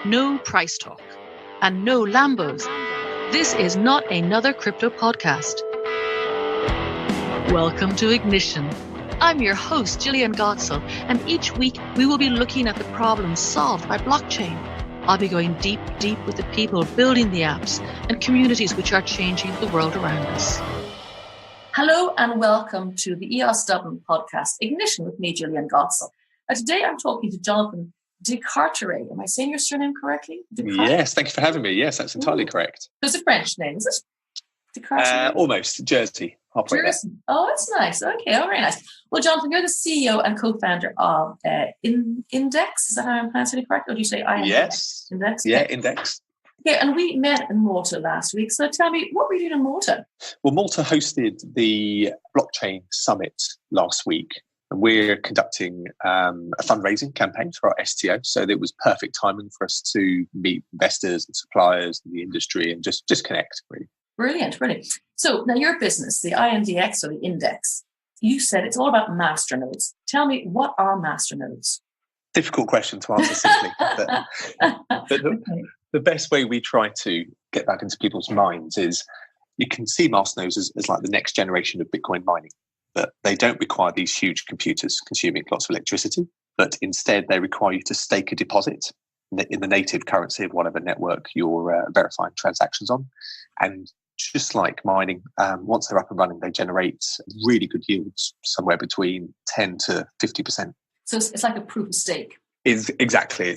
No price talk and no Lambos. This is not another crypto podcast. Welcome to Ignition. I'm your host, Jillian, and each week we will be looking at the problems solved by blockchain. I'll be going deep with the people building the apps and communities which are changing the world around us. Hello and welcome to the EOS Dublin podcast, Ignition, with me, Jillian Gotzel. Today I'm talking to Jonathan DeCarteret. Am I saying your surname correctly? Yes, thank you for having me. Yes, that's entirely correct. It's a French name, is it? DeCarteret? Almost. Jersey. Halfway Jersey. There. Oh, that's nice. Okay, oh, very nice. Well, Jonathan, you're the CEO and co-founder of INDX. Is that how I'm pronouncing it correctly? Or do you say INDX? Yes. Index? Yeah, Index. Yeah, and we met in Malta last week. So tell me, what were you doing in Malta? Well, Malta hosted the blockchain summit last week. And we're conducting a fundraising campaign for our STO. So it was perfect timing for us to meet investors and suppliers in the industry and just connect, really. Brilliant. So now your business, the INDX or the Index, you said it's all about masternodes. Tell me, what are masternodes? Difficult question to answer simply. but the best way we try to get that into people's minds is you can see masternodes as like the next generation of Bitcoin mining. But they don't require these huge computers consuming lots of electricity, but instead they require you to stake a deposit in the native currency of whatever network you're verifying transactions on. And just like mining, once they're up and running, they generate really good yields, somewhere between 10 to 50%. So it's like a proof of stake. Exactly.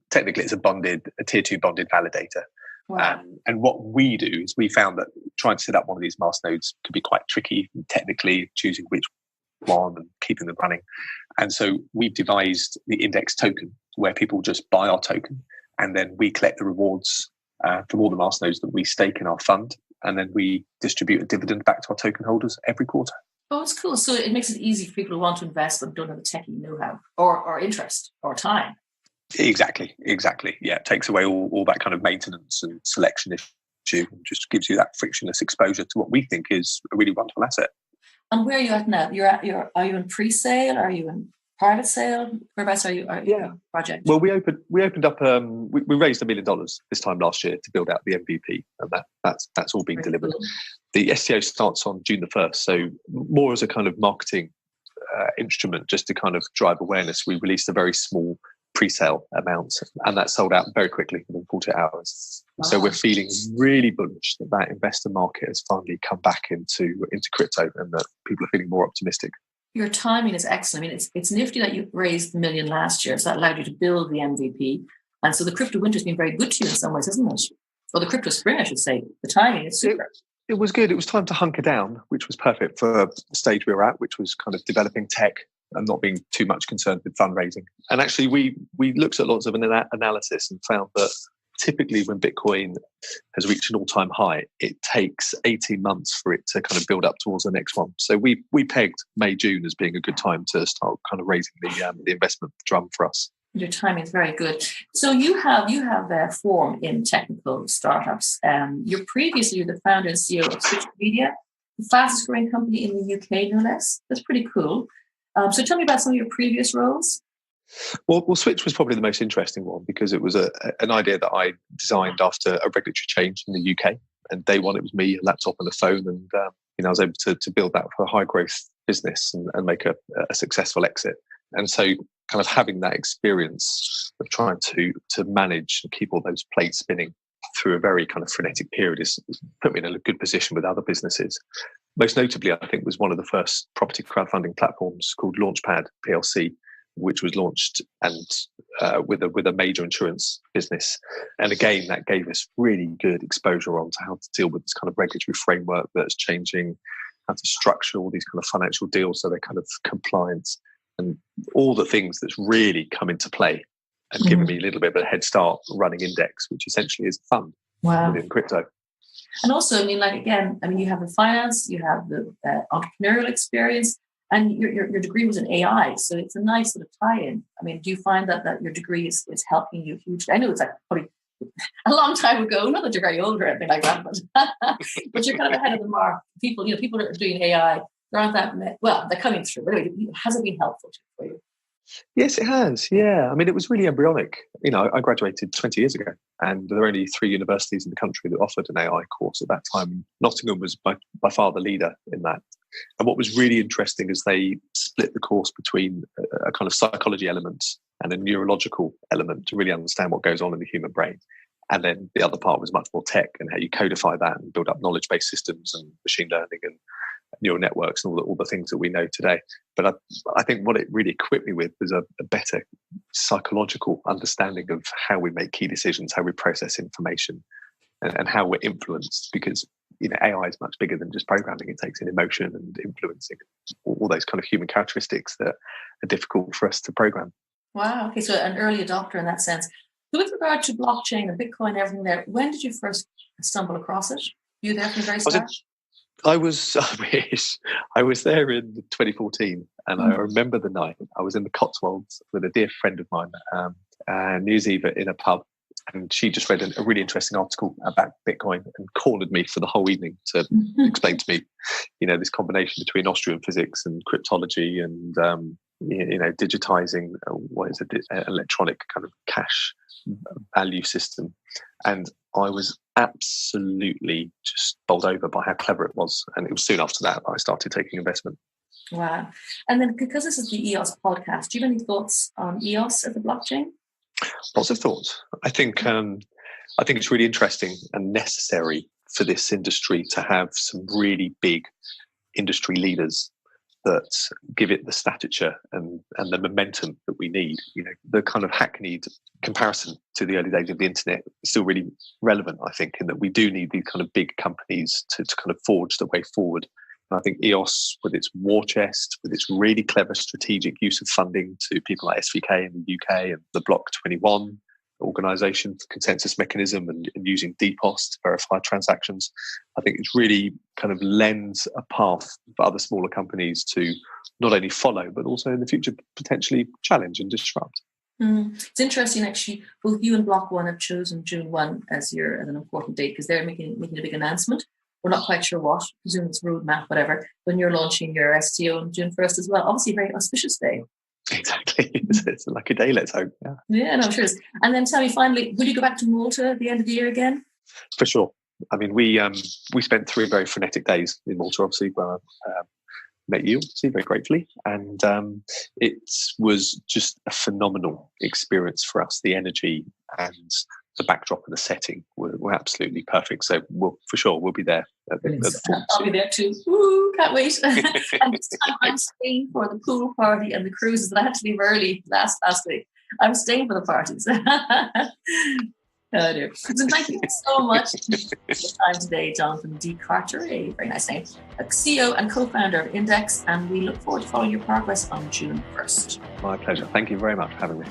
Technically, it's a tier 2 bonded validator. Wow. And what we do is we found that trying to set up one of these masternodes could be quite tricky, technically choosing which one and keeping them running. And so we've devised the Index token, where people just buy our token, and then we collect the rewards from all the masternodes that we stake in our fund, and then we distribute a dividend back to our token holders every quarter. Oh, it's cool. So it makes it easy for people who want to invest but don't have the techie know-how or interest or time. Exactly. Yeah, it takes away all that kind of maintenance and selection issue and just gives you that frictionless exposure to what we think is a really wonderful asset. And where are you at now? Are you in pre-sale? Are you in private sale? Whereabouts are you? Project? Well, we opened up. We raised $1 million this time last year to build out the MVP, and that's all been delivered. Cool. The STO starts on June the 1st, so more as a kind of marketing instrument, just to kind of drive awareness. We released a very small pre-sale amount, and that sold out very quickly within 48 hours. Wow. So we're feeling really bullish that investor market has finally come back into crypto, and that people are feeling more optimistic. Your timing is excellent. I mean, it's nifty that you raised $1 million last year, so that allowed you to build the MVP. And so the crypto winter's been very good to you in some ways, isn't it? Or the crypto spring, I should say. The timing is super. It was good. It was time to hunker down, which was perfect for the stage we were at, which was kind of developing tech and not being too much concerned with fundraising. And actually, we looked at lots of analysis and found that typically when Bitcoin has reached an all-time high, it takes 18 months for it to kind of build up towards the next one. So we pegged May, June as being a good time to start kind of raising the investment drum for us. Your timing is very good. So you have a form in technical startups. You're the founder and CEO of Switch Media, the fastest growing company in the UK, no less. That's pretty cool. So tell me about some of your previous roles. Well, Switch was probably the most interesting one because it was an idea that I designed after a regulatory change in the UK. And day one, it was me, a laptop and a phone. And I was able to build that for a high growth business and make a successful exit. And so kind of having that experience of trying to manage and keep all those plates spinning through a very kind of frenetic period has put me in a good position with other businesses. Most notably, I think, was one of the first property crowdfunding platforms called Launchpad PLC, which was launched and with a major insurance business. And again, that gave us really good exposure onto how to deal with this kind of regulatory framework that's changing, how to structure all these kind of financial deals so they're kind of compliant, and all the things that's really come into play and given me a little bit of a head start running Index, which essentially is a fund within crypto. And also, you have the finance, you have the entrepreneurial experience, and your degree was in AI. So it's a nice sort of tie-in. I mean, do you find that your degree is helping you hugely? I know it's like probably a long time ago, not that you're very old or anything like that, but you're kind of ahead of the mark. People are doing AI there aren't that many. Well, they're coming through. But anyway, has it been helpful for you? Yes, it has. Yeah. I mean, it was really embryonic. I graduated 20 years ago, and there were only 3 universities in the country that offered an AI course at that time. Nottingham was by far the leader in that. And what was really interesting is they split the course between a kind of psychology element and a neurological element to really understand what goes on in the human brain. And then the other part was much more tech and how you codify that and build up knowledge-based systems and machine learning and neural networks and all the things that we know today. But I think what it really equipped me with was a better psychological understanding of how we make key decisions, how we process information, and how we're influenced. Because AI is much bigger than just programming. It takes in emotion and influencing all those kind of human characteristics that are difficult for us to program. Wow. Okay, so an early adopter in that sense. So with regard to blockchain and Bitcoin and everything there, when did you first stumble across it? You there from the very start? I was there in 2014, and I remember the night. I was in the Cotswolds with a dear friend of mine, New Year's Eve in a pub, and she just read a really interesting article about Bitcoin and cornered me for the whole evening to explain to me, this combination between Austrian physics and cryptology and digitizing what is electronic kind of cash value system. And I was absolutely just bowled over by how clever it was. And it was soon after that I started taking investment. Wow. And then because this is the EOS podcast, do you have any thoughts on EOS as a blockchain? Lots of thoughts. I think it's really interesting and necessary for this industry to have some really big industry leaders that give it the stature and the momentum that we need. The kind of hackneyed comparison to the early days of the internet is still really relevant, I think, in that we do need these kind of big companies to kind of forge the way forward. And I think EOS, with its war chest, with its really clever strategic use of funding to people like SVK in the UK and the Block 21 organisation, consensus mechanism, and using DPoS to verify transactions, I think it's really kind of lends a path for other smaller companies to not only follow, but also in the future potentially challenge and disrupt. It's interesting, actually. Both you and Block One have chosen June 1 as an important date because they're making a big announcement. We're not quite sure what, presume it's roadmap, whatever. When you're launching your STO on June 1st as well, obviously a very auspicious day. Exactly. It's a lucky day, let's hope. Yeah, no, sure is. And then tell me finally, will you go back to Malta at the end of the year again? For sure. I mean, we spent 3 very frenetic days in Malta, obviously, where I met you, obviously, very gratefully. And it was just a phenomenal experience for us. The energy and the backdrop and the setting were absolutely perfect. So we'll be there. I'll be there too. Woo, can't wait. And this time I'm staying for the pool party and the cruises that I had to leave early last week. I'm staying for the parties. Oh dear. So thank you so much for the time today, Jonathan DeCarteret. Very nice name. CEO and co-founder of INDX, and we look forward to following your progress on June 1st. My pleasure. Thank you very much for having me.